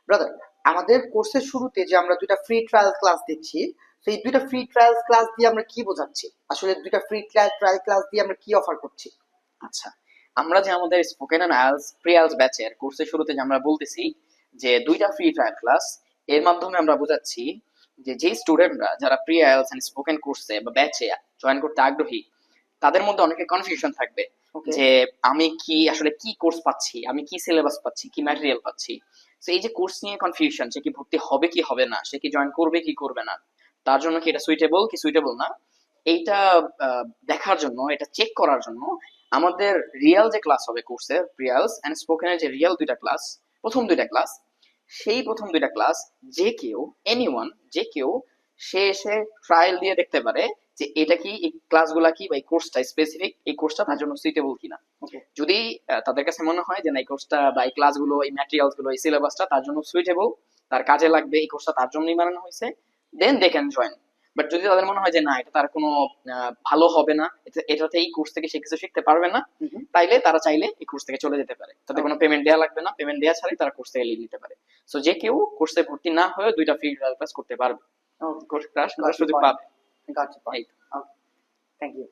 Brother, আমাদের কোর্সের শুরুতে যে আমরা দুইটা ফ্রি ট্রায়াল ক্লাস দিচ্ছি, তো এই দুইটা ফ্রি ট্রায়াল ক্লাস দিয়ে আমরা কি বোঝাচ্ছি? আসলে দুইটা ফ্রি ট্রায়াল ক্লাস দিয়ে আমরা কি অফার করছি? আচ্ছা, আমরা যে আমাদের spoken and IELTS pre IELTS ব্যাচের কোর্সের শুরুতে যে আমরা বলতেছি যে দুইটা ফ্রি ট্রায়াল ক্লাস, এর মাধ্যমে আমরা বোঝাচ্ছি যে যে স্টুডেন্টরা যারা প্রি আইএলটিএস এন্ড স্পোকেন কোর্সে বা ব্যাচে জয়েন করতে আগ্রহী, তাদের মধ্যে অনেকে কনফিউশন থাকবে ওকে। যে আমি কি আসলে কি কোর্স পাচ্ছি, আমি কি সিলেবাস পাচ্ছি, কি ম্যাটেরিয়াল পাচ্ছি। তো এই যে কোর্স নিয়ে কনফিউশন, সে কি ভর্তি হবে কি হবে না, সে কি জয়েন করবে কি করবে না, তার জন্য কি এটা সুইটেবল কি সুইটেবল না, এইটা দেখার জন্য, এটা চেক করার জন্য আমাদের রিয়েল যে ক্লাস হবে কোর্সের রিয়েলস এন্ড স্পোকেনের যে রিয়েল দুইটা ক্লাস, প্রথম দুইটা ক্লাস, সেই প্রথম দুইটা ক্লাস যে কেউ, এনিওয়ান, যে কেউ, সে এসে ট্রায়াল দিয়ে দেখতে পারে যে এটা কি, এই ক্লাসগুলা কি বা এই কোর্সটা স্পেসিফিক, এই কোর্সটা তার জন্য সুইটেবল কিনা। ওকে। যদি তাদের কাছে মনে হয় যে না, এই কোর্সটা বা এই ক্লাসগুলো, এই ম্যাটেরিয়ালস গুলো, এই সিলেবাসটা তার জন্য সুইটেবল, তার কাজে লাগবে, এই কোর্সটা তার জন্যই বানানো হয়েছে, দেন দে ক্যান জয়েন। বাট যদি তাদের মনে হয় যে না, এটা তার কোনো ভালো হবে না, এটাতে এই কোর্স থেকে সে কিছু শিখতে পারবে না, তাইলে তারা চাইলে এই কোর্স থেকে চলে যেতে পারে, তাদের কোনো পেমেন্ট দেওয়া লাগবে না, পেমেন্ট দেওয়া ছাড়াই তারা কোর্স থেকে লিভ নিতে পারে। সো যে কেউ কোর্সে ভর্তি না হয়ে দুইটা ফ্রি ট্রায়াল ক্লাস করতে পারবে, কোর্স ক্লাস করার সুযোগ পাবে। Got it. এই তো। Thank you.